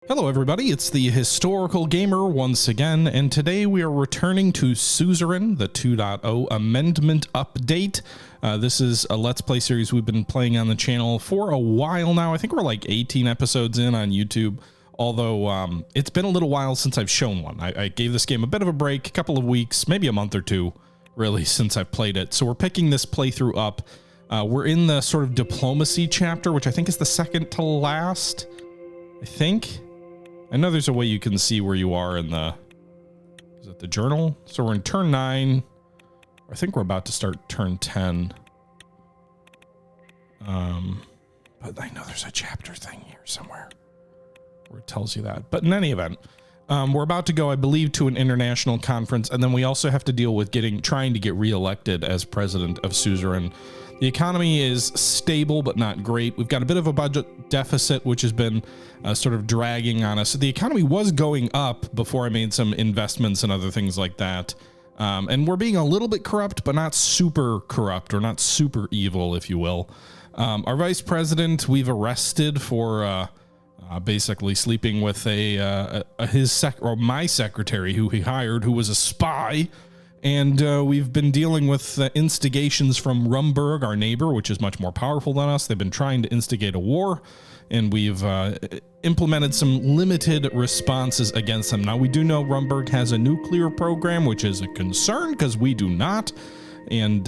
Hello everybody, it's the Historical Gamer once again, and today we are returning to Suzerain, the 2.0 amendment update. This is a Let's Play series we've been playing on the channel for a while now. I think we're like 18 episodes in on YouTube, although it's been a little while since I've shown one. I gave this game a bit of a break, a couple of weeks, maybe a month or two, really, since I've played it. So we're picking this playthrough up. We're in the sort of diplomacy chapter, which I think is the second to last, I think. I know there's a way you can see where you are in the, is it the journal? So we're in turn 9. I think we're about to start turn 10. But I know there's a chapter thing here somewhere where it tells you that. But in any event, we're about to go, I believe, to an international conference, and then we also have to deal with trying to get reelected as president of Suzerain. The economy is stable, but not great. We've got a bit of a budget deficit, which has been sort of dragging on us. The economy was going up before I made some investments and other things like that. And we're being a little bit corrupt, but not super corrupt or not super evil, if you will. Our vice president, we've arrested for basically sleeping with my secretary, who he hired, who was a spy. And we've been dealing with instigations from Rumburg, our neighbor, which is much more powerful than us. They've been trying to instigate a war, and we've implemented some limited responses against them. Now, we do know Rumburg has a nuclear program, which is a concern because we do not, and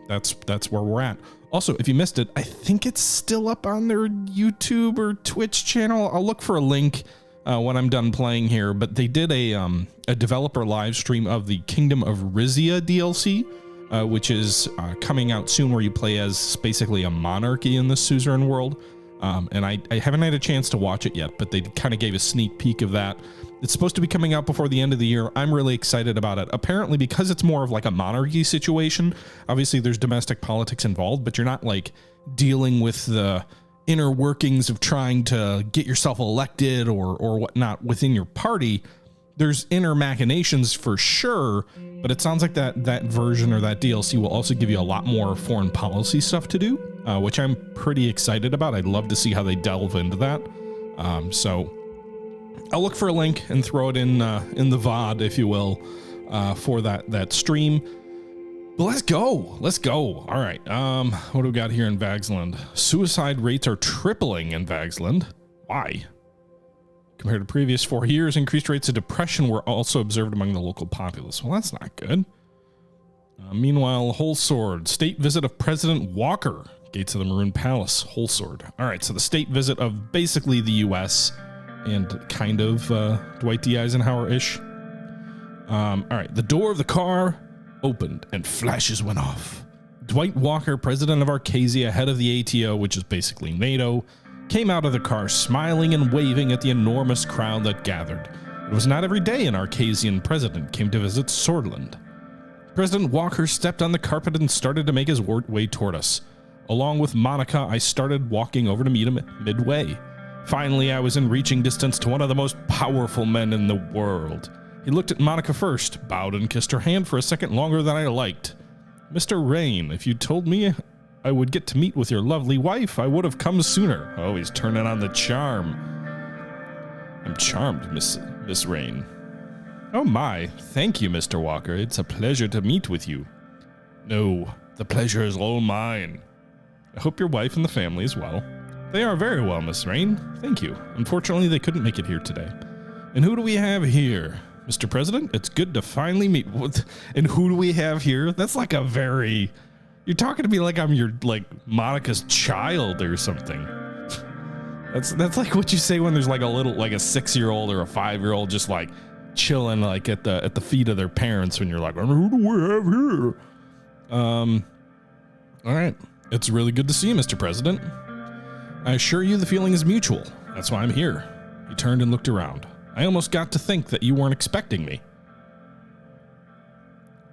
that's where we're at. Also, if you missed it, I think it's still up on their YouTube or Twitch channel. I'll look for a link when I'm done playing here, but they did a developer live stream of the Kingdom of Rizia DLC, which is coming out soon, where you play as basically a monarchy in the Suzerain world. And I haven't had a chance to watch it yet, but they kind of gave a sneak peek of that. It's supposed to be coming out before the end of the year. I'm really excited about it. Apparently, because it's more of like a monarchy situation, obviously there's domestic politics involved, but you're not like dealing with the inner workings of trying to get yourself elected or whatnot within your party. There's inner machinations for sure, but it sounds like that version or that DLC will also give you a lot more foreign policy stuff to do, which I'm pretty excited about. I'd love to see how they delve into that. So I'll look for a link and throw it in the VOD, if you will, for that stream. But let's go. All right. What do we got here in Vagsland? Suicide rates are tripling in Vagsland. Why? Compared to previous 4 years, increased rates of depression were also observed among the local populace. Well, that's not good. Meanwhile, Whole Sword, state visit of President Walker, gates of the Maroon Palace, Whole Sword. All right, so the state visit of basically the U.S. and kind of Dwight D. Eisenhower-ish. All right, the door of the car opened and flashes went off. Dwight Walker, president of Arcasia, head of the ATO, which is basically NATO, came out of the car smiling and waving at the enormous crowd that gathered. It was not every day an Arcasian president came to visit Sordland. President Walker stepped on the carpet and started to make his way toward us. Along with Monica, I started walking over to meet him midway. Finally, I was in reaching distance to one of the most powerful men in the world. He looked at Monica first, bowed and kissed her hand for a second longer than I liked. Mr. Rayne, if you told me I would get to meet with your lovely wife, I would have come sooner. Oh, he's turning on the charm. I'm charmed, Miss Rayne. Oh my, thank you, Mr. Walker. It's a pleasure to meet with you. No, the pleasure is all mine. I hope your wife and the family is well. They are very well, Miss Rayne. Thank you. Unfortunately, they couldn't make it here today. And who do we have here? Mr. President, it's good to finally meet with, and who do we have here? That's like a very, you're talking to me like I'm your, like, Monica's child or something. That's like what you say when there's like a little, like a 6-year-old or a 5-year-old just like chilling like at the feet of their parents when you're like, who do we have here? All right. It's really good to see you, Mr. President. I assure you the feeling is mutual. That's why I'm here. He turned and looked around. I almost got to think that you weren't expecting me.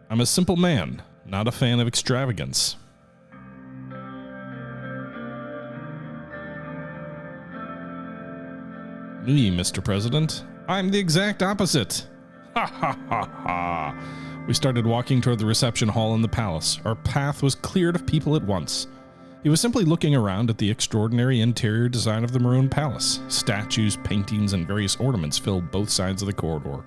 I'm a simple man, not a fan of extravagance. Me, Mr. President, I'm the exact opposite. Ha ha ha ha. We started walking toward the reception hall in the palace. Our path was cleared of people at once. He was simply looking around at the extraordinary interior design of the Maroon Palace. Statues, paintings, and various ornaments filled both sides of the corridor.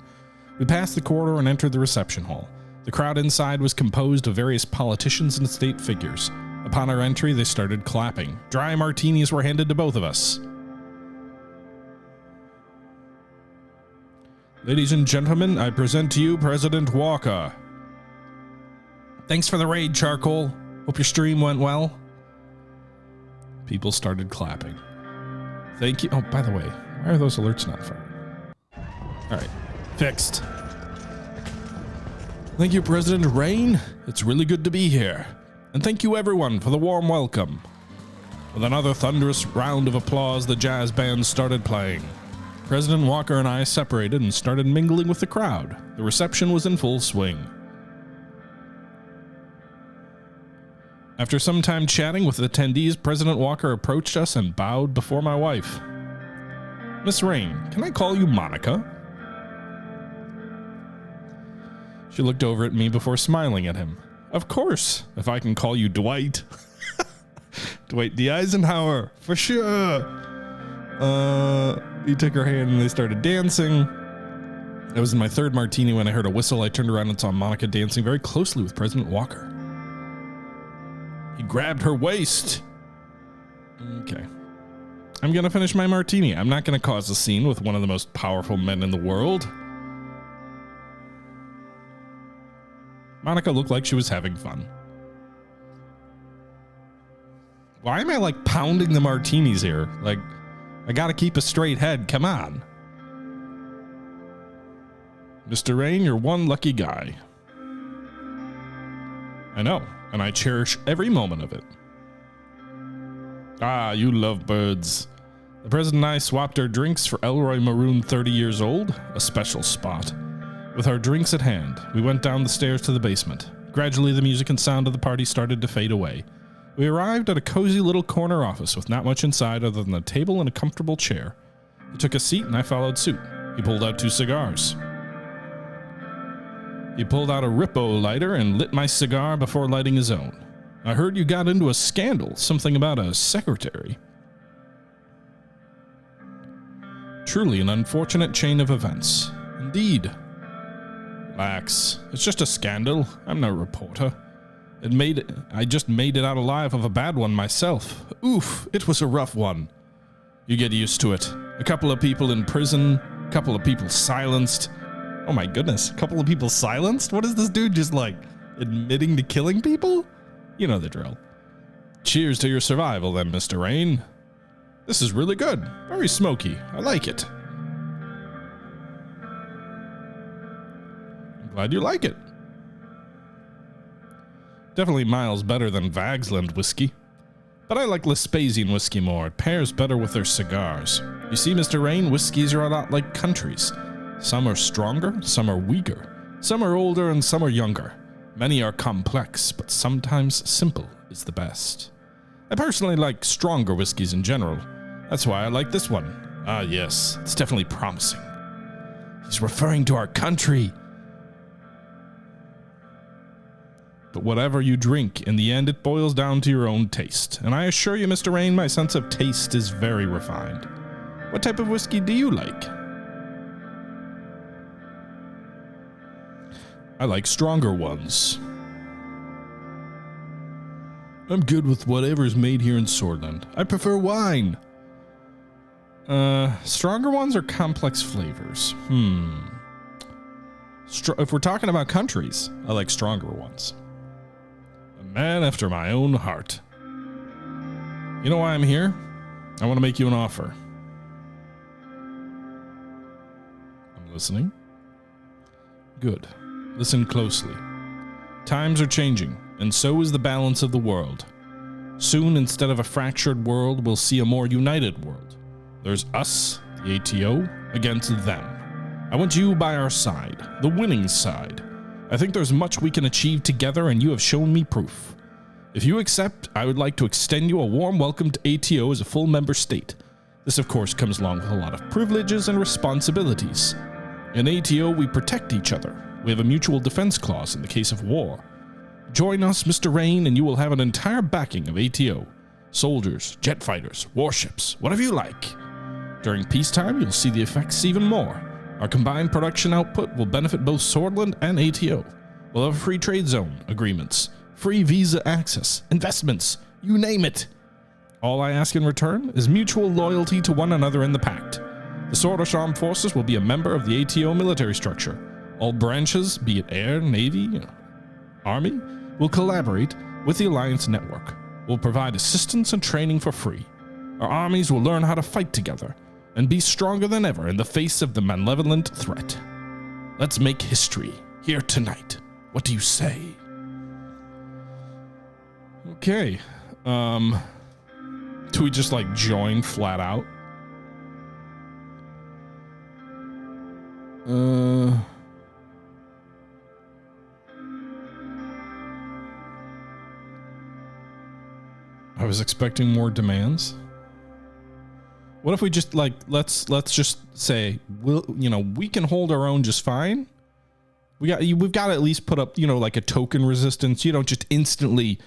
We passed the corridor and entered the reception hall. The crowd inside was composed of various politicians and state figures. Upon our entry, they started clapping. Dry martinis were handed to both of us. Ladies and gentlemen, I present to you President Walker. Thanks for the raid, Charcoal. Hope your stream went well. People started clapping. Thank you. Oh, by the way, why are those alerts not firing? All right, fixed. Thank you, President Rayne. It's really good to be here. And thank you, everyone, for the warm welcome. With another thunderous round of applause, the jazz band started playing. President Walker and I separated and started mingling with the crowd. The reception was in full swing. After some time chatting with the attendees, President Walker approached us and bowed before my wife. Miss Rayne, can I call you Monica? She looked over at me before smiling at him. Of course, if I can call you Dwight. Dwight D. Eisenhower, for sure. He took her hand and they started dancing. I was in my third martini when I heard a whistle. I turned around and saw Monica dancing very closely with President Walker. He grabbed her waist. Okay. I'm gonna finish my martini. I'm not gonna cause a scene with one of the most powerful men in the world. Monica looked like she was having fun. Why am I like pounding the martinis here? Like, I gotta keep a straight head. Come on. Mr. Rayne, you're one lucky guy. I know, and I cherish every moment of it. Ah, you love birds. The president and I swapped our drinks for Elroy Maroon 30 years old, a special spot. With our drinks at hand, we went down the stairs to the basement. Gradually, the music and sound of the party started to fade away. We arrived at a cozy little corner office with not much inside other than a table and a comfortable chair. He took a seat and I followed suit. He pulled out 2 cigars. He pulled out a Rippo lighter and lit my cigar before lighting his own. I heard you got into a scandal, something about a secretary. Truly an unfortunate chain of events. Indeed. Relax. It's just a scandal. I'm no reporter. I just made it out alive of a bad one myself. Oof, it was a rough one. You get used to it. A couple of people in prison, a couple of people silenced. Oh my goodness, a couple of people silenced? What is this dude just like admitting to killing people? You know the drill. Cheers to your survival then, Mr. Rayne. This is really good. Very smoky. I like it. I'm glad you like it. Definitely miles better than Vagsland whiskey. But I like Vespasian whiskey more. It pairs better with their cigars. You see, Mr. Rayne, whiskeys are a lot like countries. Some are stronger, some are weaker. Some are older and some are younger. Many are complex, but sometimes simple is the best. I personally like stronger whiskeys in general. That's why I like this one. Ah, yes, it's definitely promising. He's referring to our country. But whatever you drink, in the end it boils down to your own taste. And I assure you, Mr. Rayne, my sense of taste is very refined. What type of whiskey do you like? I like stronger ones. I'm good with whatever's made here in Sordland. I prefer wine. Stronger ones or complex flavors? If we're talking about countries, I like stronger ones. A man after my own heart. You know why I'm here? I want to make you an offer. I'm listening. Good. Listen closely. Times are changing, and so is the balance of the world. Soon, instead of a fractured world, we'll see a more united world. There's us, the ATO, against them. I want you by our side, the winning side. I think there's much we can achieve together, and you have shown me proof. If you accept, I would like to extend you a warm welcome to ATO as a full member state. This, of course, comes along with a lot of privileges and responsibilities. In ATO, we protect each other. We have a mutual defense clause in the case of war. Join us, Mr. Rayne, and you will have an entire backing of ATO. Soldiers, jet fighters, warships, whatever you like. During peacetime, you'll see the effects even more. Our combined production output will benefit both Sordland and ATO. We'll have free trade zone agreements, free visa access, investments, you name it. All I ask in return is mutual loyalty to one another in the pact. The Swordish Armed Forces will be a member of the ATO military structure. All branches, be it Air, Navy, Army, will collaborate with the Alliance network. We'll provide assistance and training for free. Our armies will learn how to fight together and be stronger than ever in the face of the malevolent threat. Let's make history here tonight. What do you say? Okay. Do we just like join flat out? I was expecting more demands. What if we just like let's just say we can hold our own just fine. We've got to at least put up like a token resistance. You don't just instantly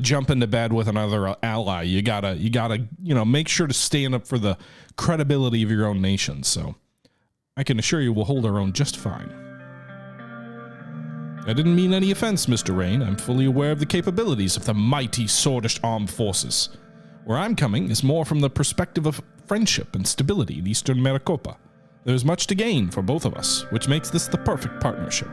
jump into bed with another ally. You gotta make sure to stand up for the credibility of your own nation. So I can assure you we'll hold our own just fine. I didn't mean any offense, Mr. Rayne. I'm fully aware of the capabilities of the mighty Swordish Armed Forces. Where I'm coming is more from the perspective of friendship and stability in Eastern Maricopa. There's much to gain for both of us, which makes this the perfect partnership.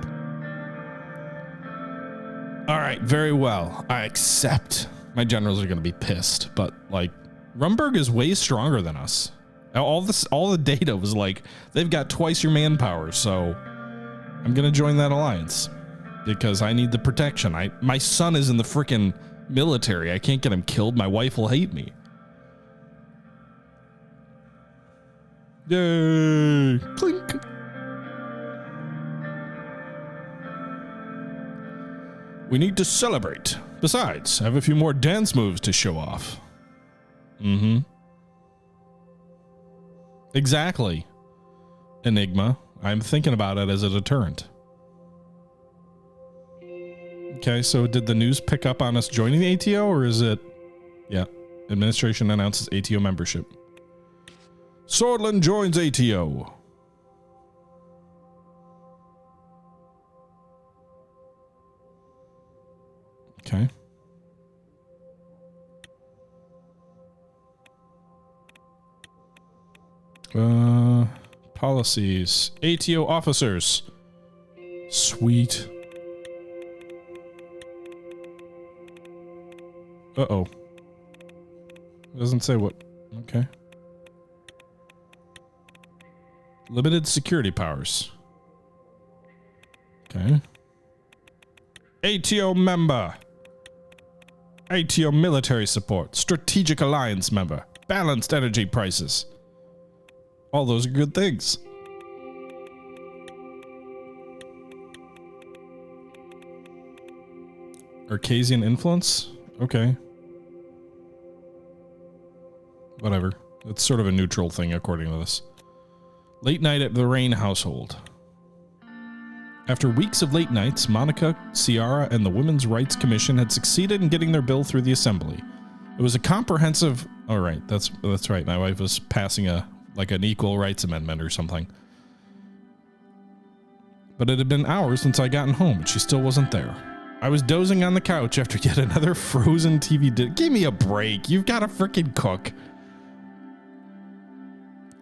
All right, very well. I accept. My generals are going to be pissed, but like Rumburg is way stronger than us. All the data was like they've got twice your manpower, so I'm going to join that alliance because I need the protection. My son is in the freaking military. I can't get him killed. My wife will hate me. Yay! Clink. We need to celebrate. Besides, I have a few more dance moves to show off. Mm-hmm. Exactly. Enigma. I'm thinking about it as a deterrent. Okay, so did the news pick up on us joining the ATO, or is it... Yeah. Administration announces ATO membership. Sordland joins ATO. Okay. Policies. ATO officers. Sweet. Uh-oh. It doesn't say what. Okay. Limited security powers. Okay. ATO member. ATO military support. Strategic alliance member. Balanced energy prices. All those are good things. Arcasian influence? Okay. Whatever. It's sort of a neutral thing according to this. Late night at the Rayne household. After weeks of late nights, Monica, Ciara, and the Women's Rights Commission had succeeded in getting their bill through the assembly. It was a comprehensive... Oh, right. That's right. My wife was passing an equal rights amendment or something. But it had been hours since I gotten home, and she still wasn't there. I was dozing on the couch after yet another frozen TV Give me a break. You've got to frickin' cook.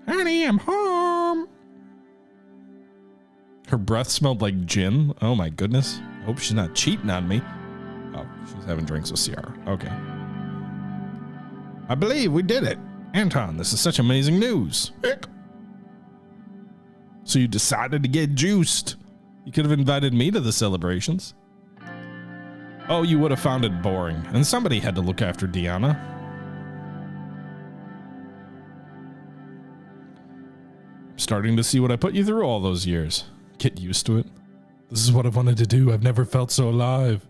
Honey, I'm home. Her breath smelled like gin. Oh my goodness. Hope she's not cheating on me. Oh, she's having drinks with Ciara. Okay. I believe we did it. Anton, this is such amazing news. So you decided to get juiced. You could have invited me to the celebrations. Oh, you would have found it boring. And somebody had to look after Deanna. Starting to see what I put you through all those years. Get used to it. This is what I wanted to do. I've never felt so alive.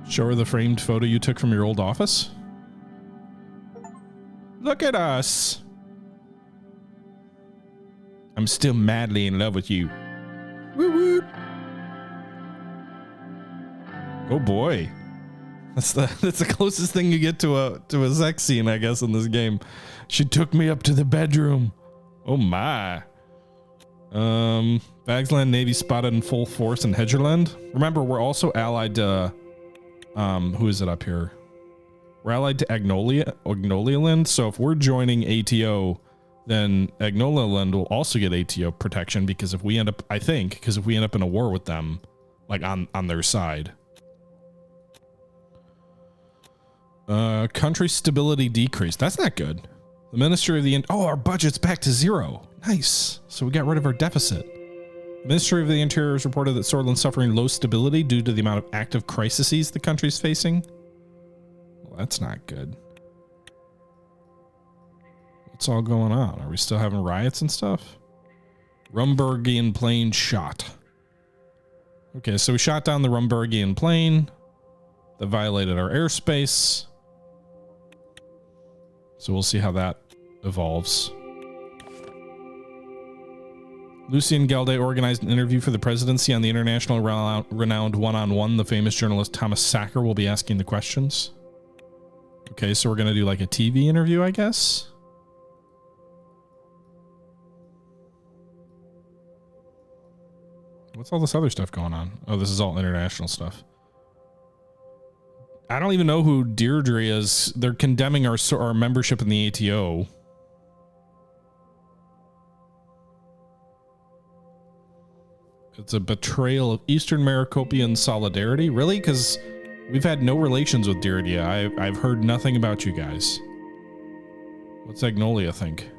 Show her the framed photo you took from your old office. Look at us. I'm still madly in love with you. Woo woo. Oh boy. That's the closest thing you get to a sex scene, I guess, in this game. She took me up to the bedroom. Oh my. Vagsland Navy spotted in full force in Hedgerland. Remember, we're also allied to who is it up here? We're allied to Agnolialand, so if we're joining ATO, then Agnolialand will also get ATO protection because if we end up, I think, because if we end up in a war with them, like on their side. Country stability decreased. That's not good. The Ministry of the our budget's back to 0. Nice. So we got rid of our deficit. The Ministry of the Interior has reported that Sordland's suffering low stability due to the amount of active crises the country's facing. Well, that's not good. What's all going on? Are we still having riots and stuff? Rumburgian plane shot. Okay, so we shot down the Rumburgian plane that violated our airspace. So we'll see how that evolves. Lucien Galde organized an interview for the presidency on the international renowned one-on-one. The famous journalist Thomas Sacker will be asking the questions. Okay, so we're going to do like a TV interview, I guess. What's all this other stuff going on? Oh, this is all international stuff. I don't even know who Deirdre is. They're condemning our membership in the ATO. It's a betrayal of Eastern Maricopian solidarity. Really? Because we've had no relations with Deirdre. I've heard nothing about you guys. What's Agnolia think?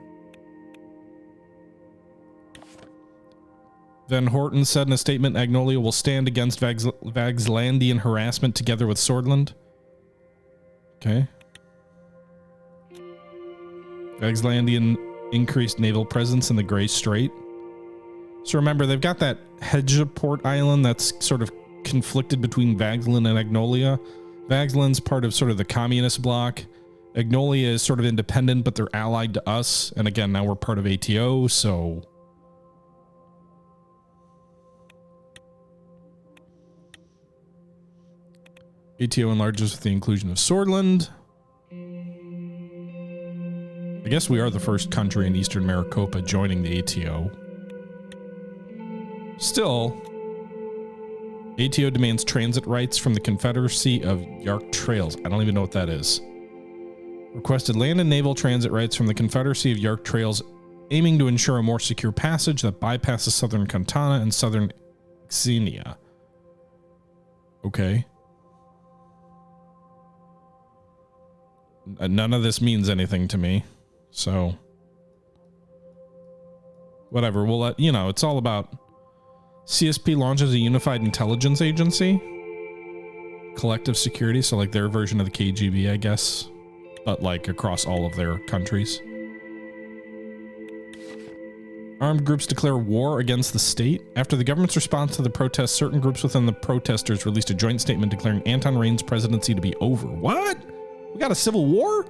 Van Horten said in a statement, Agnolia will stand against Vagslandian harassment together with Sordland. Okay. Vagslandian increased naval presence in the Grey Strait. So remember, they've got that Hedgeport island that's sort of conflicted between Vagsland and Agnolia. Vagsland's part of sort of the communist bloc. Agnolia is sort of independent, but they're allied to us. And again, now we're part of ATO, so... ATO enlarges with the inclusion of Sordland. I guess we are the first country in Eastern Maricopa joining the ATO. Still, ATO demands transit rights from the Confederacy of Yark Trails. I don't even know what that is. Requested land and naval transit rights from the Confederacy of Yark Trails, aiming to ensure a more secure passage that bypasses southern Cantana and southern Xenia. Okay. None of this means anything to me, so whatever. We'll let you know. It's all about CSP launches a unified intelligence agency, collective security, so like their version of the KGB, I guess, but like across all of their countries. Armed groups declare war against the state. After the government's response to the protests, certain groups within the protesters released a joint statement declaring Anton Rayne's presidency to be over. What? We got a civil war?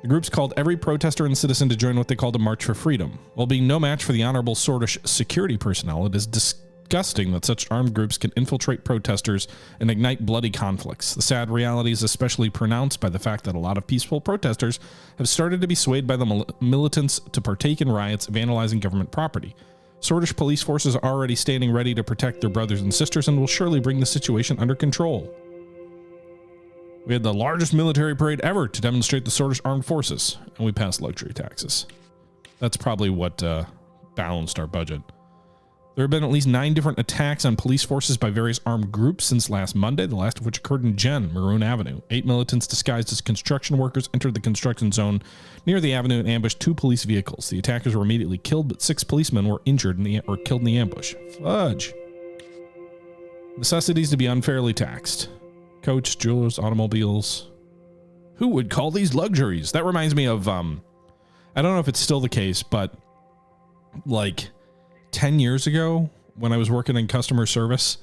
The groups called every protester and citizen to join what they called a march for freedom. While being no match for the honorable Sordish security personnel, it is disgusting that such armed groups can infiltrate protesters and ignite bloody conflicts. The sad reality is especially pronounced by the fact that a lot of peaceful protesters have started to be swayed by the militants to partake in riots, vandalizing government property. Sordish police forces are already standing ready to protect their brothers and sisters and will surely bring the situation under control. We had the largest military parade ever to demonstrate the Sordish armed forces, and we passed luxury taxes. That's probably what balanced our budget. There have been at least 9 different attacks on police forces by various armed groups since last Monday, the last of which occurred in Jen, Maroon Avenue. 8 militants disguised as construction workers entered the construction zone near the avenue and ambushed 2 police vehicles. The attackers were immediately killed, but 6 policemen were injured or killed in the ambush. Fudge. Necessities to be unfairly taxed. Coach, jewelers, automobiles. Who would call these luxuries? That reminds me of, I don't know if it's still the case, but like 10 years ago when I was working in customer service,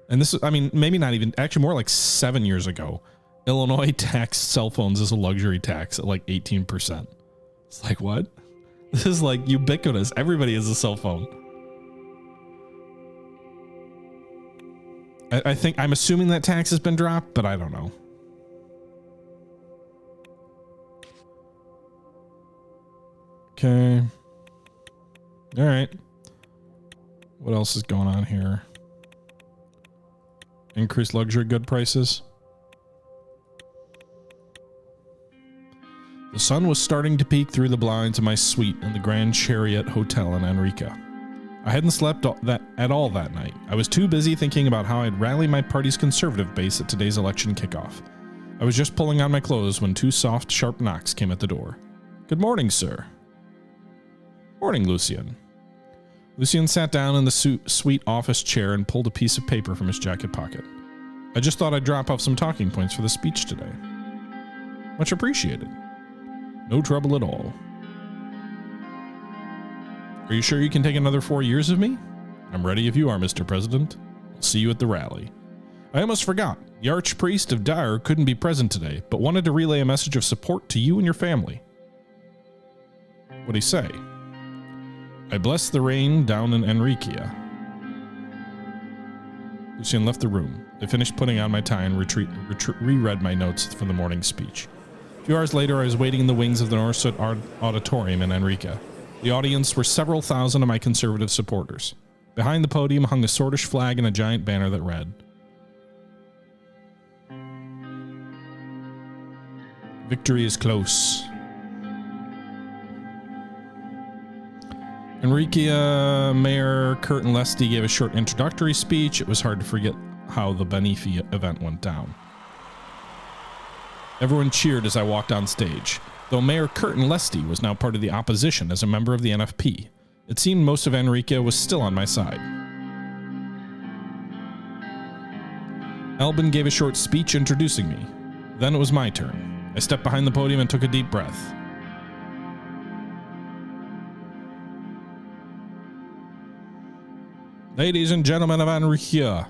and this is, I mean, maybe not even, actually more like 7 years ago, Illinois taxed cell phones as a luxury tax at like 18%. It's like, what? This is like ubiquitous. Everybody has a cell phone. I think I'm assuming that tax has been dropped, but I don't know. Okay. All right. What else is going on here? Increased luxury good prices. The sun was starting to peek through the blinds of my suite in the Grand Chariot Hotel in Enrica. I hadn't slept at all that night. I was too busy thinking about how I'd rally my party's conservative base at today's election kickoff. I was just pulling on my clothes when two soft, sharp knocks came at the door. Good morning, sir. Morning, Lucien. Lucien sat down in the sweet office chair and pulled a piece of paper from his jacket pocket. I just thought I'd drop off some talking points for the speech today. Much appreciated. No trouble at all. Are you sure you can take another 4 years of me? I'm ready if you are, Mr. President. I'll see you at the rally. I almost forgot. The Archpriest of Dire couldn't be present today, but wanted to relay a message of support to you and your family. What'd he say? I bless the rain down in Enriquia. Lucien left the room. I finished putting on my tie and reread my notes for the morning speech. A few hours later, I was waiting in the wings of the Norset Auditorium in Enrica. The audience were several thousand of my conservative supporters. Behind the podium hung a Swordish flag and a giant banner that read, "Victory is close." Enriquia Mayor Curtin Lesty gave a short introductory speech. It was hard to forget how the Benefi event went down. Everyone cheered as I walked on stage. Though Mayor Curtin Lesty was now part of the opposition as a member of the NFP, it seemed most of Enriquia was still on my side. Albin gave a short speech introducing me. Then it was my turn. I stepped behind the podium and took a deep breath. Ladies and gentlemen of Enriquia.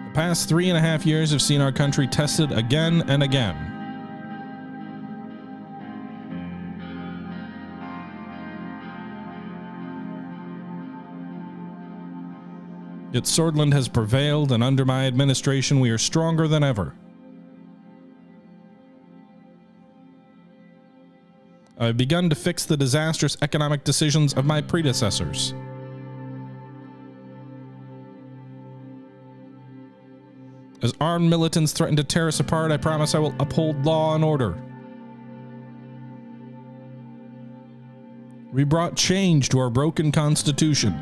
The past 3.5 years have seen our country tested again and again. Yet Sordland has prevailed, and under my administration we are stronger than ever. I've begun to fix the disastrous economic decisions of my predecessors. As armed militants threaten to tear us apart, I promise I will uphold law and order. We brought change to our broken constitution.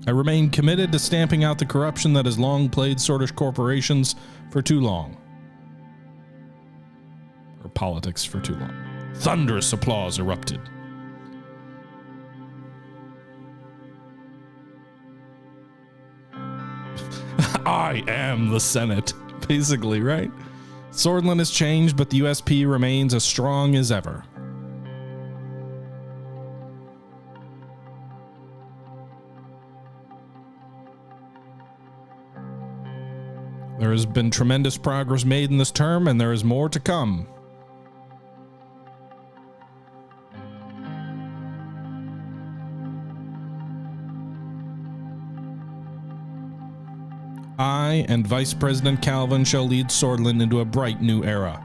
I remain committed to stamping out the corruption that has long plagued Swordish corporations for too long. Or politics for too long. Thunderous applause erupted. I am the Senate, basically, right? Sordland has changed, but the USP remains as strong as ever. There has been tremendous progress made in this term, and there is more to come. I and Vice President Calvin shall lead Sordland into a bright new era.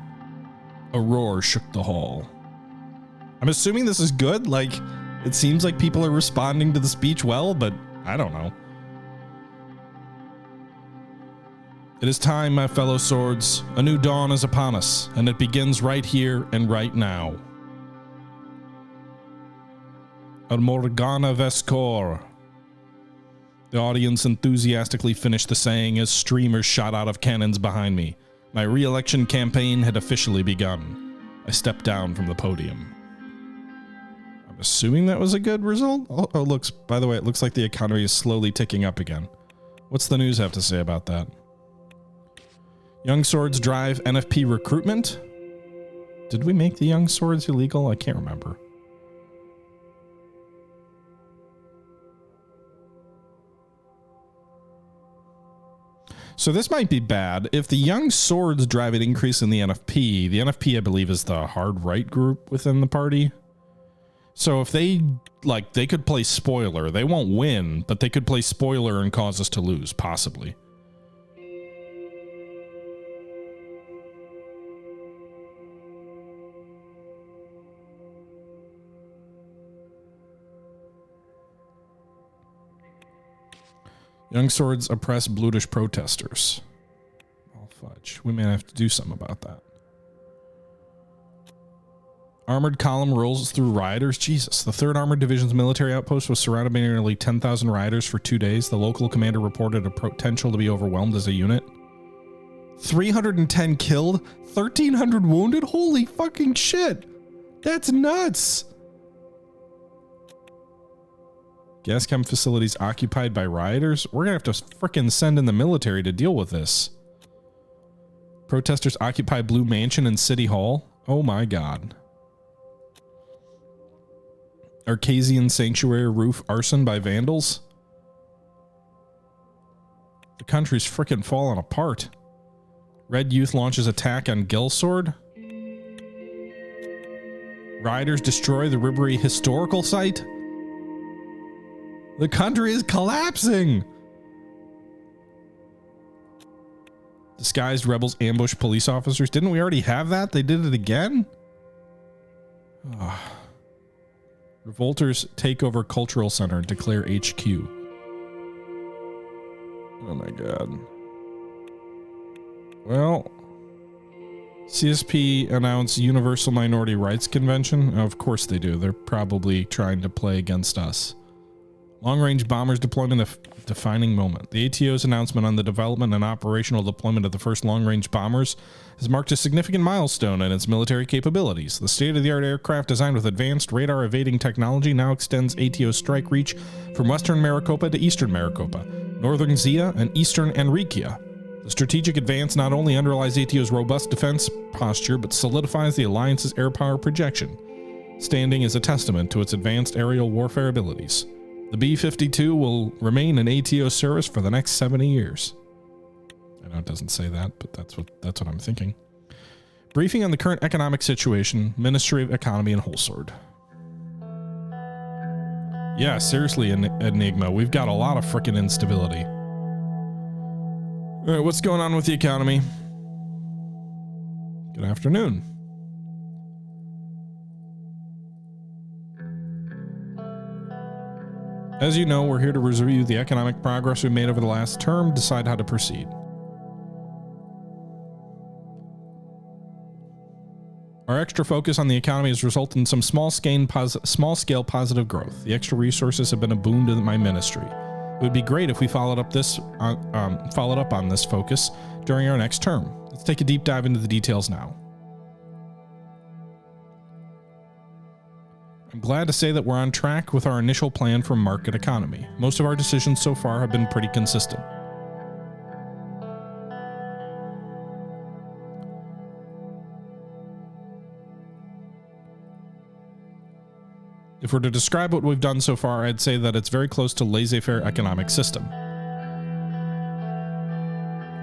A roar shook the hall. I'm assuming this is good. Like, it seems like people are responding to the speech well, but I don't know. It is time, my fellow swords. A new dawn is upon us, and it begins right here and right now. Ad Morgana Vescor. The audience enthusiastically finished the saying as streamers shot out of cannons behind me. My re-election campaign had officially begun. I stepped down from the podium. I'm assuming that was a good result? Oh, by the way, it looks like the economy is slowly ticking up again. What's the news have to say about that? Young Swords drive NFP recruitment? Did we make the Young Swords illegal? I can't remember. So this might be bad. If the young swords drive an increase in the NFP, I believe, is the hard right group within the party. So if they could play spoiler. They won't win, but they could play spoiler and cause us to lose, possibly. Young swords oppress blutish protesters. Oh, fudge. We may have to do something about that. Armored column rolls through rioters. Jesus. The 3rd Armored Division's military outpost was surrounded by nearly 10,000 rioters for 2 days. The local commander reported a potential to be overwhelmed as a unit. 310 killed, 1,300 wounded. Holy fucking shit. That's nuts. Gas chem facilities occupied by rioters? We're gonna have to frickin' send in the military to deal with this. Protesters occupy Blue Mansion and City Hall. Oh my god. Arcasian Sanctuary roof arson by vandals. The country's frickin' falling apart. Red Youth launches attack on Gilsword. Rioters destroy the Ribbery Historical Site. The country is collapsing. Disguised rebels ambush police officers. Didn't we already have that? They did it again? Oh. Revolters take over Cultural Center and declare HQ. Oh my god. Well, CSP announced Universal Minority Rights Convention. Of course they do. They're probably trying to play against us. Long-range bombers deployment of defining moment. The ATO's announcement on the development and operational deployment of the first long-range bombers has marked a significant milestone in its military capabilities. The state-of-the-art aircraft designed with advanced radar-evading technology now extends ATO's strike reach from western Maricopa to eastern Maricopa, northern Zia, and eastern Enriqueta. The strategic advance not only underlies ATO's robust defense posture, but solidifies the Alliance's air power projection, standing as a testament to its advanced aerial warfare abilities. The B-52 will remain in ATO service for the next 70 years. I know it doesn't say that, but that's what I'm thinking. Briefing on the current economic situation, Ministry of Economy and Wholesword. Yeah, seriously, Enigma, we've got a lot of frickin' instability. All right, what's going on with the economy? Good afternoon. As you know, we're here to review the economic progress we made over the last term, decide how to proceed. Our extra focus on the economy has resulted in some small-scale positive growth. The extra resources have been a boon to my ministry. It would be great if we followed up on this focus during our next term. Let's take a deep dive into the details now. I'm glad to say that we're on track with our initial plan for market economy. Most of our decisions so far have been pretty consistent. If we're to describe what we've done so far, I'd say that it's very close to laissez-faire economic system.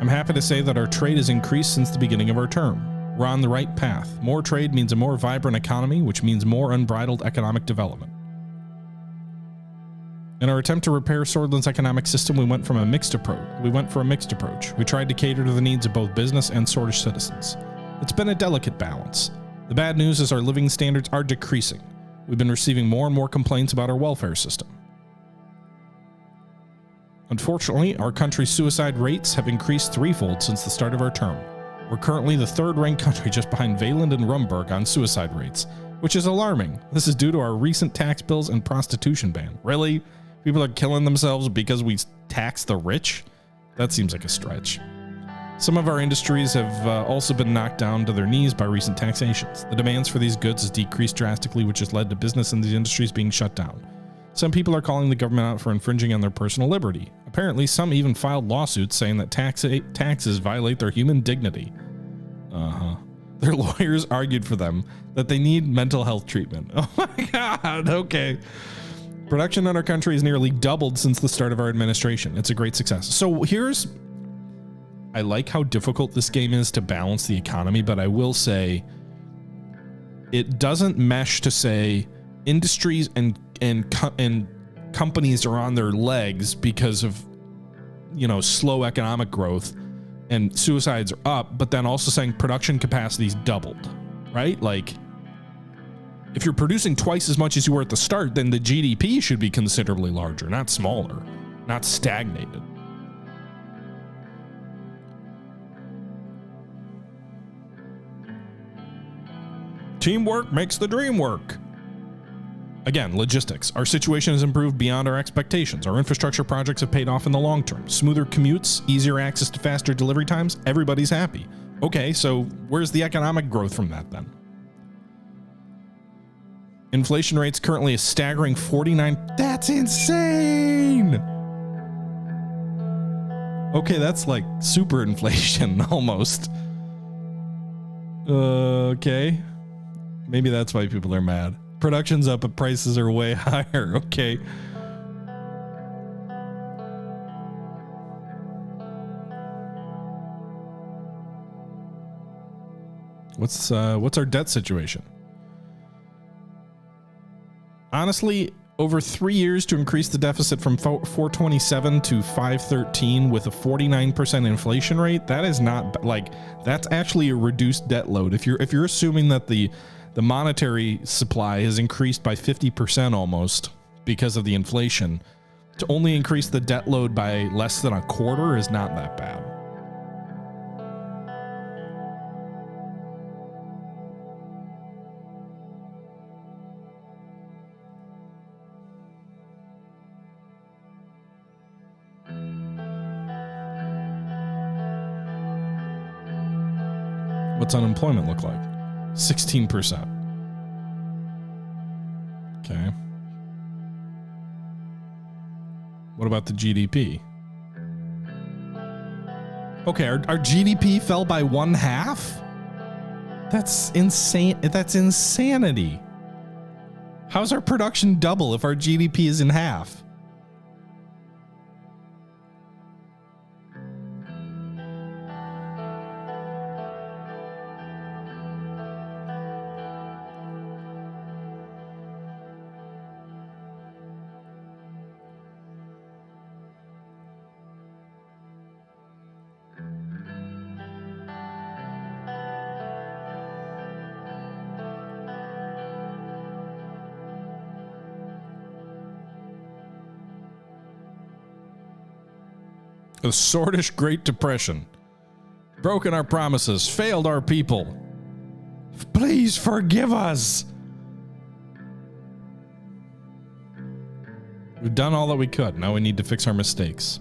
I'm happy to say that our trade has increased since the beginning of our term. We're on the right path. More trade means a more vibrant economy, which means more unbridled economic development. In our attempt to repair Sordland's economic system, we went for a mixed approach. We tried to cater to the needs of both business and Swordish citizens. It's been a delicate balance. The bad news is our living standards are decreasing. We've been receiving more and more complaints about our welfare system. Unfortunately, our country's suicide rates have increased threefold since the start of our term. We're currently the third-ranked country just behind Vejland and Rumburg on suicide rates, which is alarming. This is due to our recent tax bills and prostitution ban. Really? People are killing themselves because we tax the rich? That seems like a stretch. Some of our industries have also been knocked down to their knees by recent taxations. The demands for these goods has decreased drastically, which has led to business in these industries being shut down. Some people are calling the government out for infringing on their personal liberty. Apparently, some even filed lawsuits saying that taxes violate their human dignity. Their lawyers argued for them that they need mental health treatment. Oh my God, okay. Production in our country has nearly doubled since the start of our administration. It's a great success. So here's I like how difficult this game is to balance the economy, but I will say it doesn't mesh to say industries and companies are on their legs because of, you know, slow economic growth and suicides are up, but then also saying production capacity's doubled, right? Like, if you're producing twice as much as you were at the start, then the GDP should be considerably larger, not smaller, not stagnated. Teamwork makes the dream work. Again, logistics. Our situation has improved beyond our expectations. Our infrastructure projects have paid off in the long term. Smoother commutes, easier access to faster delivery times. Everybody's happy. Okay, so where's the economic growth from that then? Inflation rate's currently a staggering 49. That's insane. Okay, that's like super inflation almost. Okay. Maybe that's why people are mad. Production's up, but prices are way higher. Okay. What's our debt situation? Honestly, over 3 years to increase the deficit from 427 to 513 with a 49% inflation rate, that is not like, that's actually a reduced debt load. If you're assuming that the monetary supply has increased by 50% almost because of the inflation, to only increase the debt load by less than a quarter is not that bad. What's unemployment look like? 16%. Okay. What about the GDP? Okay, our GDP fell by 1/2? That's insane. That's insanity. How's our production double if our GDP is in half? The sordid Great Depression. Broken our promises, failed our people. Please forgive us. We've done all that we could. Now we need to fix our mistakes.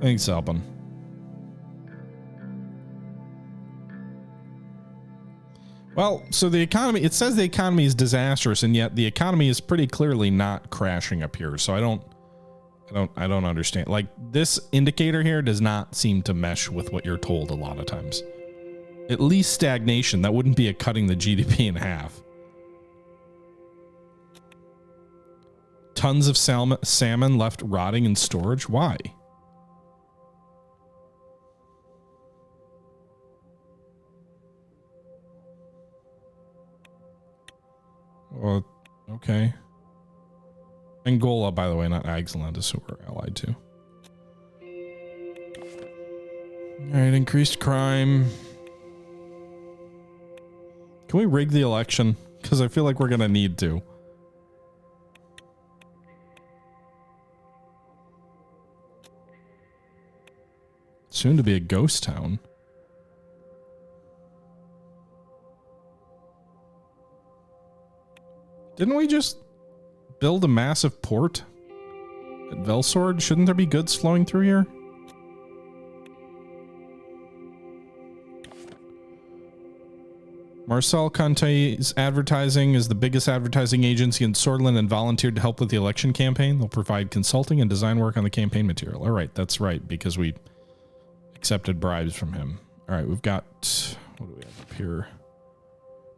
Thanks, Alban. Well, so the economy, it says the economy is disastrous, and yet the economy is pretty clearly not crashing up here. So I don't understand. Like, this indicator here does not seem to mesh with what you're told a lot of times. At least stagnation. That wouldn't be a cutting the GDP in half. Tons of salmon left rotting in storage. Why? Well, okay. Angola, by the way, not Axeland, is who we're allied to. All right, increased crime. Can we rig the election? Because I feel like we're going to need to. Soon to be a ghost town. Didn't we just build a massive port at Velsord? Shouldn't there be goods flowing through here? Marcel Conte's advertising is the biggest advertising agency in Sordland and volunteered to help with the election campaign. They'll provide consulting and design work on the campaign material. All right, that's right, because we accepted bribes from him. All right, we've got, what do we have up here?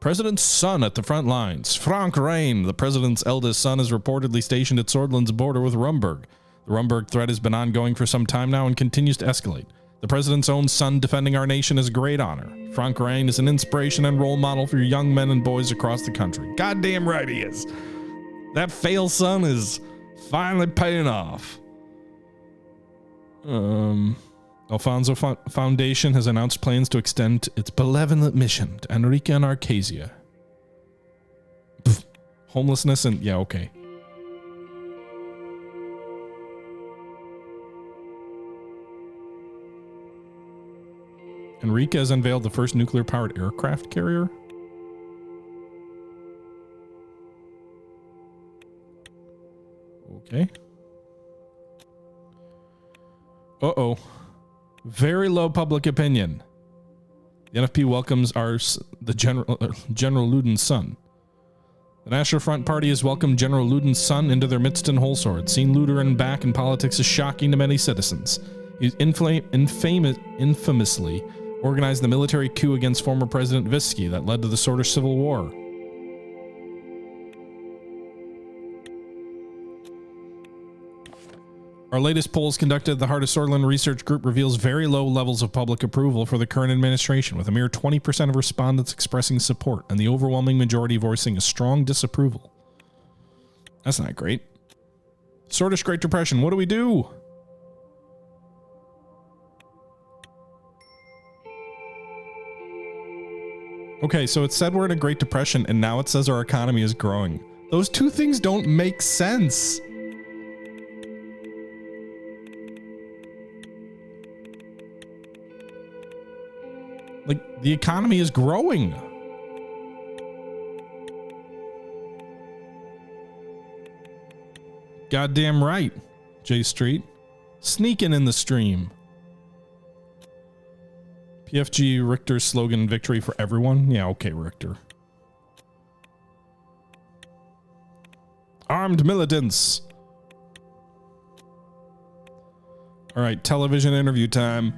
President's son at the front lines. Frank Rayne, the president's eldest son, is reportedly stationed at Sordland's border with Rumburg. The Rumburg threat has been ongoing for some time now and continues to escalate. The president's own son defending our nation is a great honor. Frank Rayne is an inspiration and role model for young men and boys across the country. Goddamn right he is. That fail son is finally paying off. Alfonso Foundation has announced plans to extend its benevolent mission to Enrique and Arcasia. Pfft. Homelessness and... yeah, okay. Enrique has unveiled the first nuclear-powered aircraft carrier. Okay. Uh-oh. Very low public opinion. The NFP welcomes General Luden's son. The National Front Party has welcomed General Luden's son into their midst in whole sword. Seeing Luderin back in politics is shocking to many citizens. He infamously organized the military coup against former President Visky that led to the Sordish Civil War. Our latest polls conducted at the Heart of Sordland Research Group reveals very low levels of public approval for the current administration, with a mere 20% of respondents expressing support and the overwhelming majority voicing a strong disapproval. That's not great. Sordish Great Depression, what do we do? Okay, so it said we're in a Great Depression, and now it says our economy is growing. Those two things don't make sense. Like, the economy is growing. Goddamn right, J Street. Sneaking in the stream. PFG Richter's slogan, victory for everyone. Yeah, okay, Richter. Armed militants. All right, television interview time.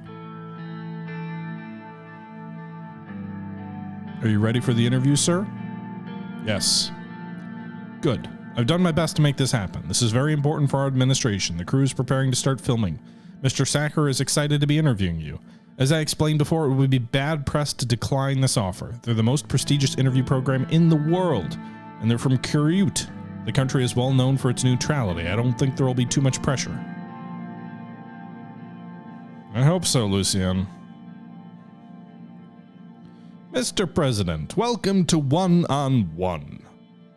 Are you ready for the interview, sir? Yes. Good. I've done my best to make this happen. This is very important for our administration. The crew is preparing to start filming. Mr. Sacker is excited to be interviewing you. As I explained before, it would be bad press to decline this offer. They're the most prestigious interview program in the world, and they're from Kurut. The country is well known for its neutrality. I don't think there will be too much pressure. I hope so, Lucien. Mr. President, welcome to One on One.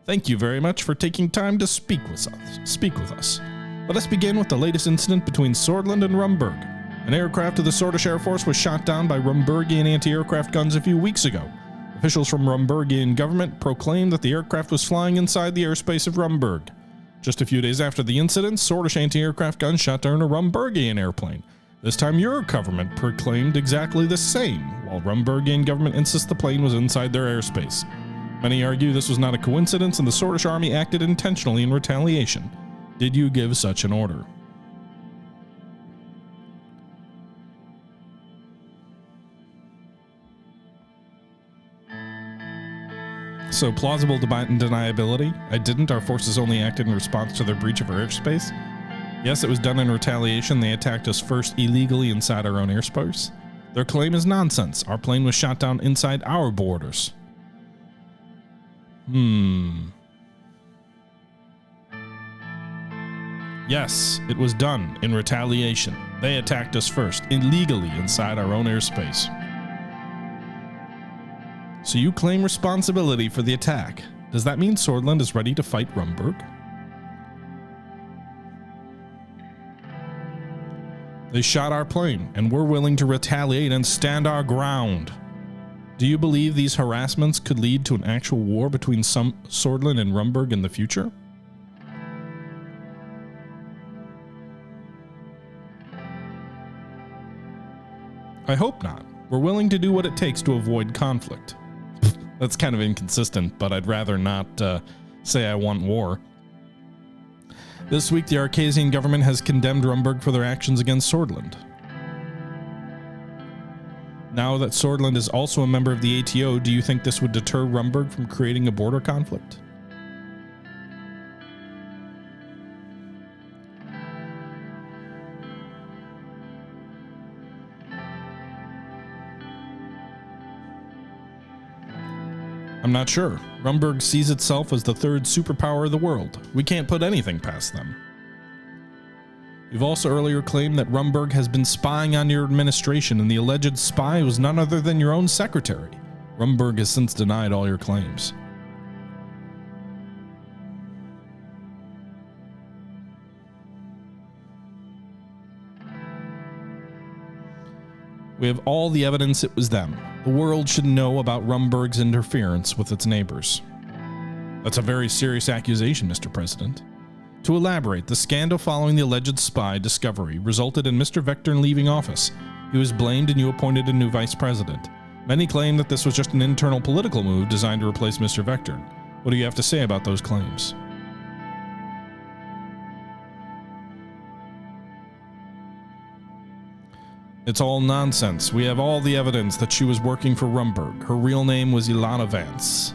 Thank you very much for taking time to speak with us. Let us begin with the latest incident between Sordland and Rumburg. An aircraft of the Sordish Air Force was shot down by Rumburgian anti-aircraft guns a few weeks ago. Officials from Rumburgian government proclaimed that the aircraft was flying inside the airspace of Rumburg. Just a few days after the incident, Sordish anti-aircraft guns shot down a Rumburgian airplane. This time your government proclaimed exactly the same, while Rumburgian government insists the plane was inside their airspace. Many argue this was not a coincidence and the Sordish army acted intentionally in retaliation. Did you give such an order? So plausible deniability? I didn't. Our forces only acted in response to their breach of our airspace. Yes, it was done in retaliation. They attacked us first illegally inside our own airspace. Their claim is nonsense. Our plane was shot down inside our borders. Yes, it was done in retaliation. They attacked us first, illegally inside our own airspace. So you claim responsibility for the attack. Does that mean Sordland is ready to fight Rumburg? They shot our plane, and we're willing to retaliate and stand our ground. Do you believe these harassments could lead to an actual war between Sordland and Rumburg in the future? I hope not. We're willing to do what it takes to avoid conflict. That's kind of inconsistent, but I'd rather not say I want war. This week, the Arcasian government has condemned Rumburg for their actions against Sordland. Now that Sordland is also a member of the ATO, do you think this would deter Rumberg from creating a border conflict? I'm not sure. Rumberg sees itself as the third superpower of the world. We can't put anything past them. You've also earlier claimed that Rumberg has been spying on your administration, and the alleged spy was none other than your own secretary. Rumberg has since denied all your claims. We have all the evidence it was them. The world should know about Rumberg's interference with its neighbors. That's a very serious accusation, Mr. President. To elaborate, the scandal following the alleged spy discovery resulted in Mr. Vectorn leaving office. He was blamed and you appointed a new vice president. Many claim that this was just an internal political move designed to replace Mr. Vectorn. What do you have to say about those claims? It's all nonsense. We have all the evidence that she was working for Rumberg. Her real name was Ilana Vance.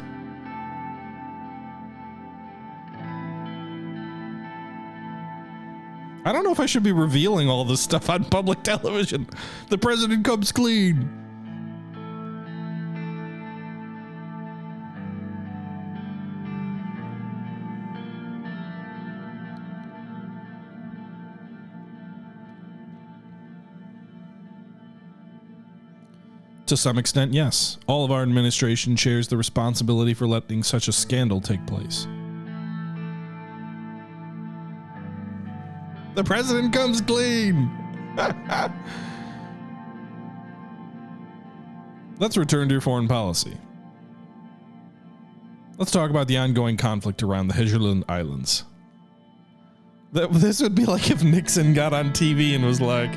I don't know if I should be revealing all this stuff on public television. The president comes clean. To some extent, yes. All of our administration shares the responsibility for letting such a scandal take place. The president comes clean. Let's return to your foreign policy. Let's talk about the ongoing conflict around the Hejurland Islands. This would be like if Nixon got on TV and was like,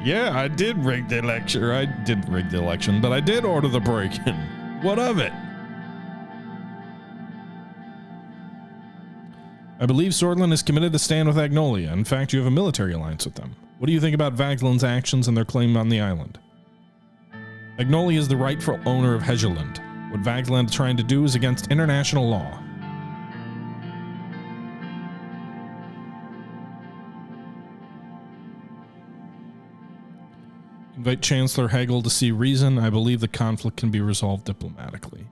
yeah, I did rig the election. Or I didn't rig the election, but I did order the break-in. What of it? I believe Sordland is committed to stand with Agnolia. In fact, you have a military alliance with them. What do you think about Vagland's actions and their claim on the island? Agnolia is the rightful owner of Hejurland. What Vagland is trying to do is against international law. Invite Chancellor Hegel to see reason. I believe the conflict can be resolved diplomatically.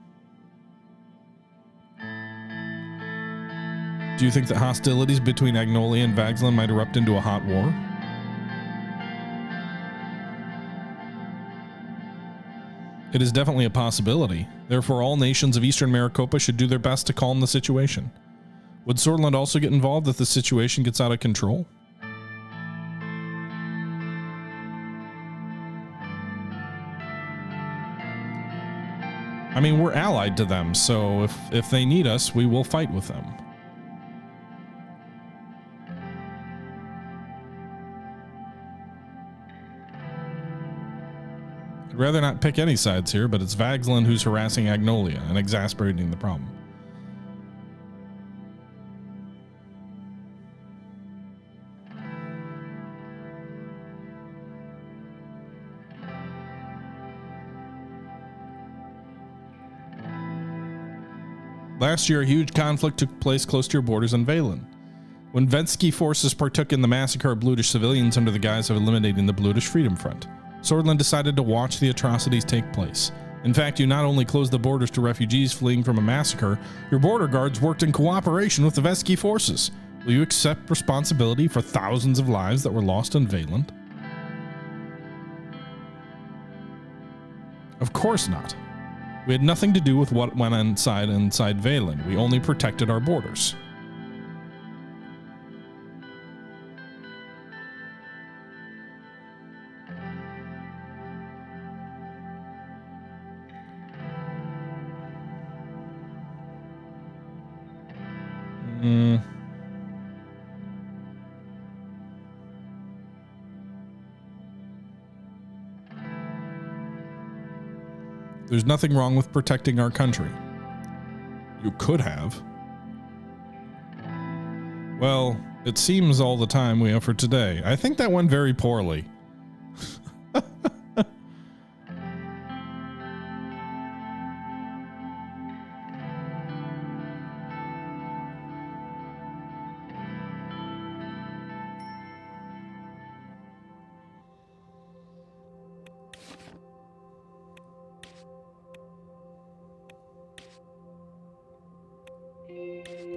Do you think that hostilities between Agnolia and Vagland might erupt into a hot war? It is definitely a possibility. Therefore, all nations of Eastern Maricopa should do their best to calm the situation. Would Sordland also get involved if the situation gets out of control? I mean, we're allied to them, so if they need us, we will fight with them. I'd rather not pick any sides here, but it's Vagland who's harassing Agnolia and exacerbating the problem. Last year, a huge conflict took place close to your borders in Valen. When Vensky forces partook in the massacre of Blutish civilians under the guise of eliminating the Blutish Freedom Front, Sordland decided to watch the atrocities take place. In fact, you not only closed the borders to refugees fleeing from a massacre, your border guards worked in cooperation with the Vensky forces. Will you accept responsibility for thousands of lives that were lost in Valen? Of course not. We had nothing to do with what went inside Valen. We only protected our borders. There's nothing wrong with protecting our country. You could have. Well, it seems all the time we have for today. I think that went very poorly.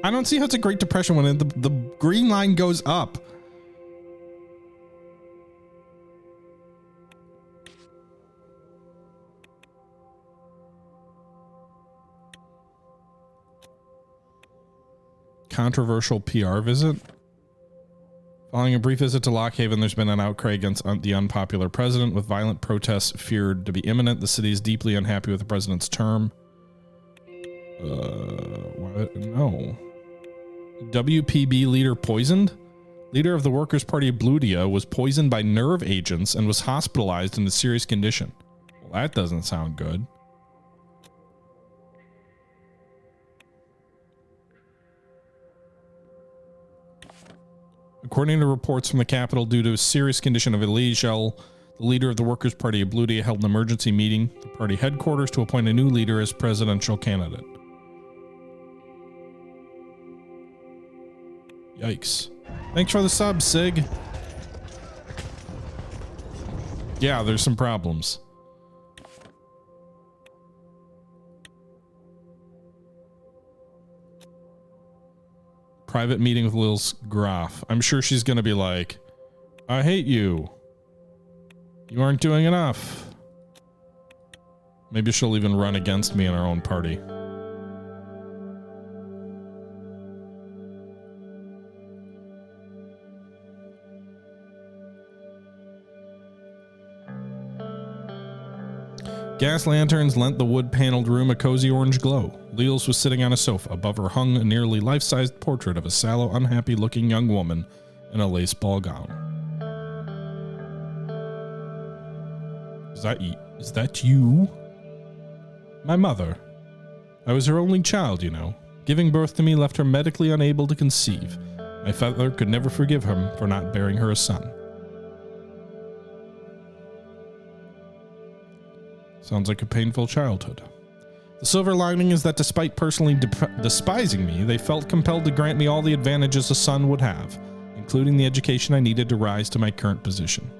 I don't see how it's a Great Depression when the green line goes up. Controversial PR visit. Following a brief visit to Lockhaven, there's been an outcry against the unpopular president, with violent protests feared to be imminent. The city is deeply unhappy with the president's term. What? No. WPB leader poisoned? Leader of the Workers' Party of Bludia was poisoned by nerve agents and was hospitalized in a serious condition. Well, that doesn't sound good. According to reports from the capital, due to a serious condition of Elijah, the leader of the Workers' Party of Bludia held an emergency meeting at the party headquarters to appoint a new leader as presidential candidate. Yikes. Thanks for the sub, Sig. Yeah, there's some problems. Private meeting with Lil's Graf. I'm sure she's going to be like, I hate you. You aren't doing enough. Maybe she'll even run against me in our own party. Gas lanterns lent the wood-paneled room a cozy orange glow. Leals was sitting on a sofa. Above her hung a nearly life-sized portrait of a sallow, unhappy-looking young woman in a lace ball gown. Is that you? My mother. I was her only child, you know. Giving birth to me left her medically unable to conceive. My father could never forgive him for not bearing her a son. Sounds like a painful childhood. The silver lining is that despite personally despising me, they felt compelled to grant me all the advantages a son would have, including the education I needed to rise to my current position.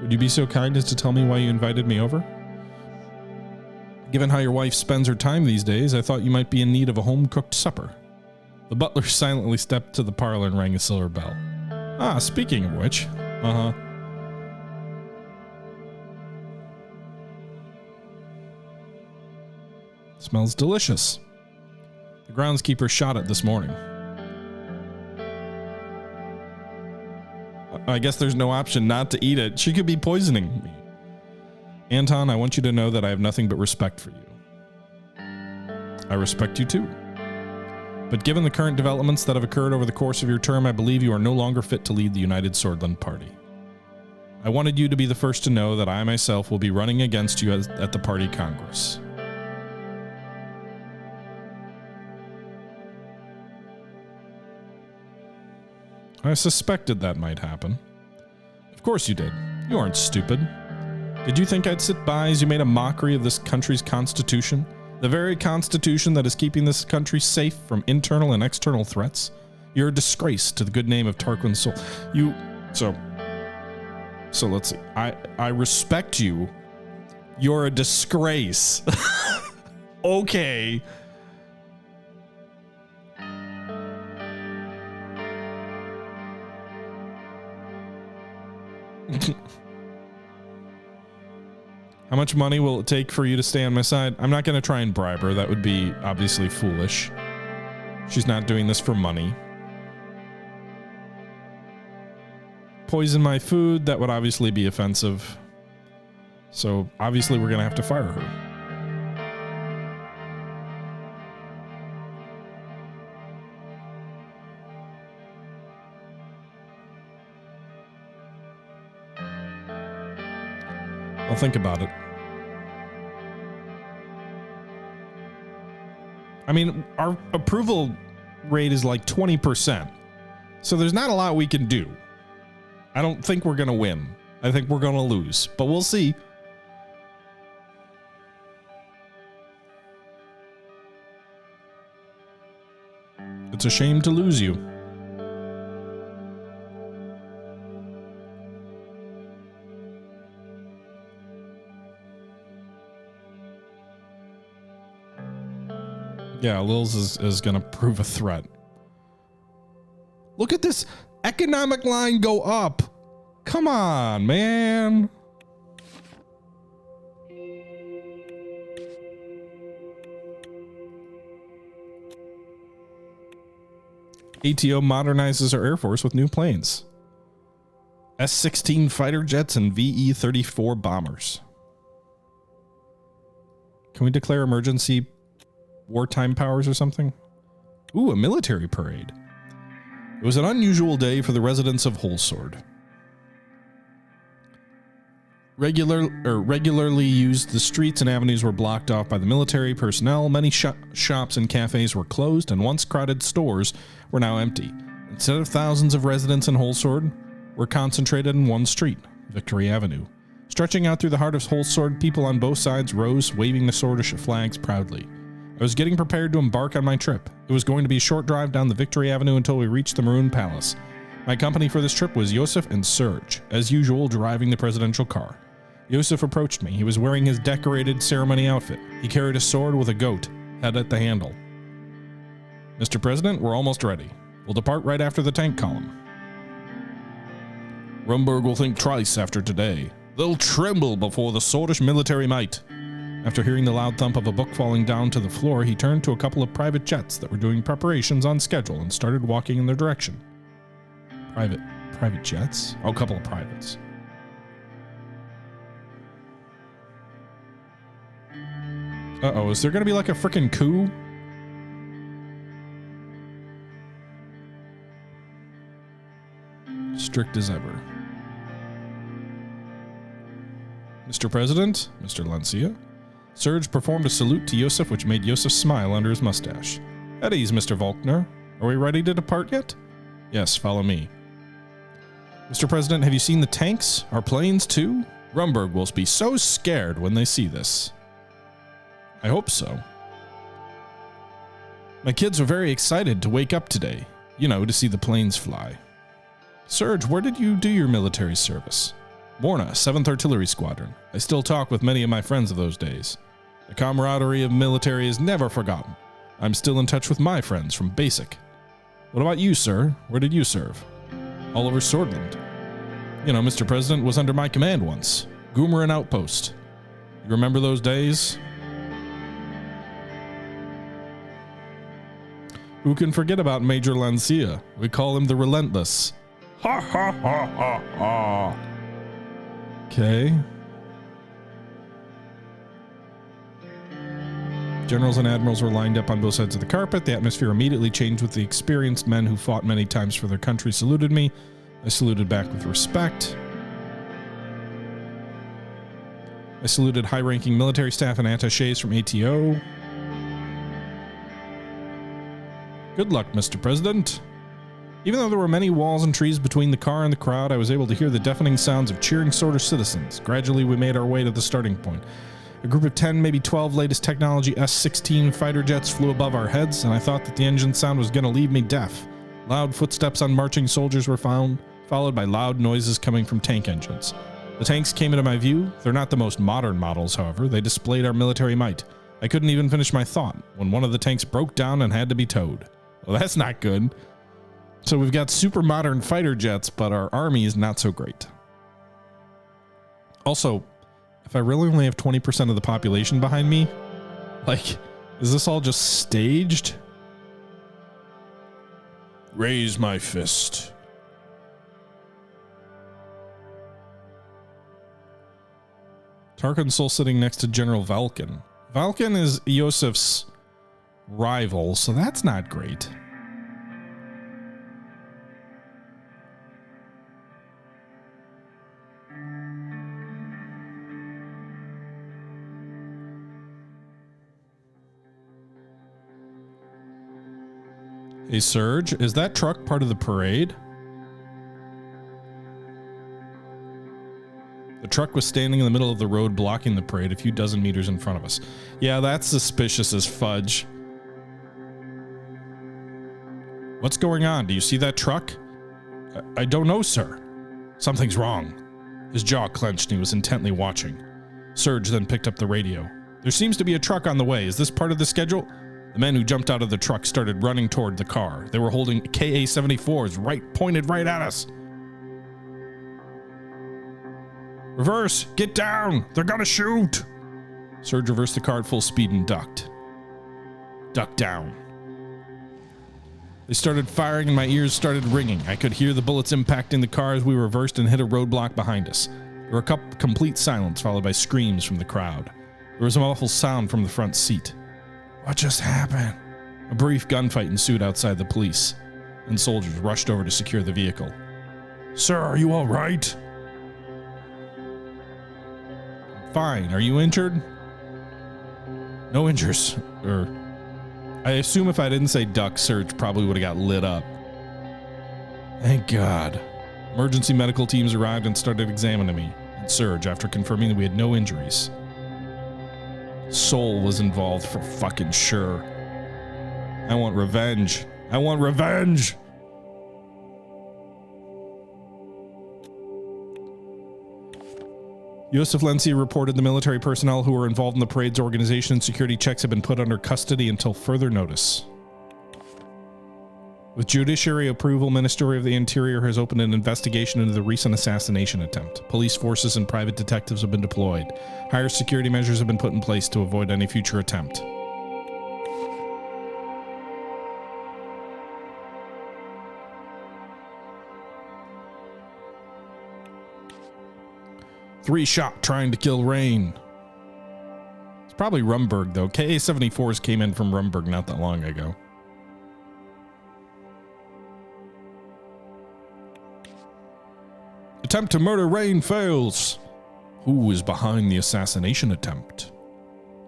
Would you be so kind as to tell me why you invited me over? Given how your wife spends her time these days, I thought you might be in need of a home-cooked supper. The butler silently stepped to the parlor and rang a silver bell. Ah, speaking of which... Uh-huh. Smells delicious. The groundskeeper shot it this morning. I guess there's no option not to eat it. She could be poisoning me. Anton, I want you to know that I have nothing but respect for you. I respect you too. But given the current developments that have occurred over the course of your term, I believe you are no longer fit to lead the United Sordland Party. I wanted you to be the first to know that I myself will be running against you at the party congress. I suspected that might happen. Of course you did. You aren't stupid. Did you think I'd sit by as you made a mockery of this country's constitution? The very constitution that is keeping this country safe from internal and external threats? You're a disgrace to the good name of Tarquin Sol. So let's see. I respect you. You're a disgrace. Okay. How much money will it take for you to stay on my side? I'm not going to try and bribe her. That would be obviously foolish. She's not doing this for money. Poison my food, that would obviously be offensive. So obviously we're going to have to fire her. I'll think about it. I mean, our approval rate is like 20%. So there's not a lot we can do. I don't think we're going to win. I think we're going to lose, but we'll see. It's a shame to lose you. Yeah, Lils is going to prove a threat. Look at this economic line go up. Come on, man. ATO modernizes our Air Force with new planes. S-16 fighter jets and VE-34 bombers. Can we declare emergency wartime powers or something? Ooh, a military parade. It was an unusual day for the residents of Holsword. Regularly used, the streets and avenues were blocked off by the military personnel. Many shops and cafes were closed, and once crowded stores were now empty. Instead of thousands of residents in Holsword, were concentrated in one street, Victory Avenue. Stretching out through the heart of Holsword, people on both sides rose, waving the Swordish flags proudly. I was getting prepared to embark on my trip. It was going to be a short drive down the Victory Avenue until we reached the Maroon Palace. My company for this trip was Yosef and Serge, as usual, driving the presidential car. Yosef approached me. He was wearing his decorated ceremony outfit. He carried a sword with a goat, head at the handle. Mr. President, we're almost ready. We'll depart right after the tank column. Rumburg will think twice after today. They'll tremble before the Swordish military might. After hearing the loud thump of a book falling down to the floor, he turned to a couple of private jets that were doing preparations on schedule and started walking in their direction. Private jets? Oh, a couple of privates. Uh-oh, is there going to be like a frickin' coup? Strict as ever. Mr. President, Mr. Lancia. Serge performed a salute to Yosef, which made Yosef smile under his mustache. At ease, Mr. Volkner. Are we ready to depart yet? Yes, follow me. Mr. President, have you seen the tanks? Our planes, too? Rumburg will be so scared when they see this. I hope so. My kids were very excited to wake up today. You know, to see the planes fly. Serge, where did you do your military service? Morna, 7th Artillery Squadron. I still talk with many of my friends of those days. The camaraderie of military is never forgotten. I'm still in touch with my friends from Basic. What about you, sir? Where did you serve? All over Sordland. You know, Mr. President was under my command once. Goomerin Outpost. You remember those days? Who can forget about Major Lancia? We call him the Relentless. Ha ha ha ha ha. Okay. Generals and admirals were lined up on both sides of the carpet. The atmosphere immediately changed with the experienced men who fought many times for their country saluted me. I saluted back with respect. I saluted high-ranking military staff and attachés from ATO. Good luck, Mr. President. Even though there were many walls and trees between the car and the crowd, I was able to hear the deafening sounds of cheering Swordish citizens. Gradually, we made our way to the starting point. A group of 10, maybe 12 latest technology S-16 fighter jets flew above our heads, and I thought that the engine sound was going to leave me deaf. Loud footsteps on marching soldiers were followed by loud noises coming from tank engines. The tanks came into my view. They're not the most modern models, however. They displayed our military might. I couldn't even finish my thought when one of the tanks broke down and had to be towed. Well, that's not good. So we've got super modern fighter jets, but our army is not so great. Also, if I really only have 20% of the population behind me, like, is this all just staged? Raise my fist. Tarkansul sitting next to General Valken. Valken is Yosef's rival, so that's not great. Hey, Serge, is that truck part of the parade? The truck was standing in the middle of the road blocking the parade a few dozen meters in front of us. Yeah, that's suspicious as fudge. What's going on? Do you see that truck? I don't know, sir. Something's wrong. His jaw clenched and he was intently watching. Serge then picked up the radio. There seems to be a truck on the way. Is this part of the schedule? The men who jumped out of the truck started running toward the car. They were holding KA-74s pointed right at us. Reverse! Get down! They're gonna shoot! Surge reversed the car at full speed and ducked. Duck down. They started firing and my ears started ringing. I could hear the bullets impacting the car as we reversed and hit a roadblock behind us. There were complete silence followed by screams from the crowd. There was a muffled sound from the front seat. What just happened? A brief gunfight ensued outside the police, and soldiers rushed over to secure the vehicle. Sir, are you all right? Fine. Are you injured? No injuries. I assume if I didn't say duck, Surge probably would have got lit up. Thank God. Emergency medical teams arrived and started examining me and Surge after confirming that we had no injuries. Soul was involved for fucking sure. I want revenge. I want revenge! Yosef Lenzi reported the military personnel who were involved in the parade's organization and security checks have been put under custody until further notice. With judiciary approval, Ministry of the Interior has opened an investigation into the recent assassination attempt. Police forces and private detectives have been deployed. Higher security measures have been put in place to avoid any future attempt. Three shot trying to kill Rayne. It's probably Rumberg though. KA-74s came in from Rumberg not that long ago. Attempt to murder Rayne fails. Who is behind the assassination attempt?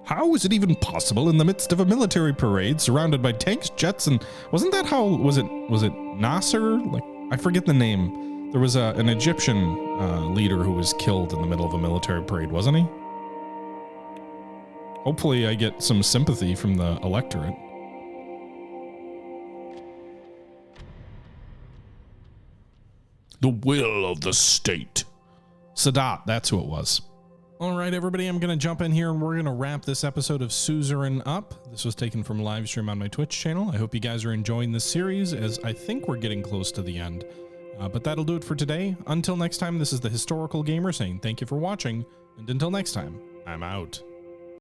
How is it even possible in the midst of a military parade surrounded by tanks, jets, and wasn't that how was it Nasser? Like I forget the name. There was an Egyptian leader who was killed in the middle of a military parade, wasn't he? Hopefully I get some sympathy from the electorate. The will of the state. Sadat, that's who it was. All right, everybody, I'm going to jump in here and we're going to wrap this episode of Suzerain up. This was taken from live stream on my Twitch channel. I hope you guys are enjoying this series as I think we're getting close to the end. But that'll do it for today. Until next time, this is the Historical Gamer saying thank you for watching. And until next time, I'm out.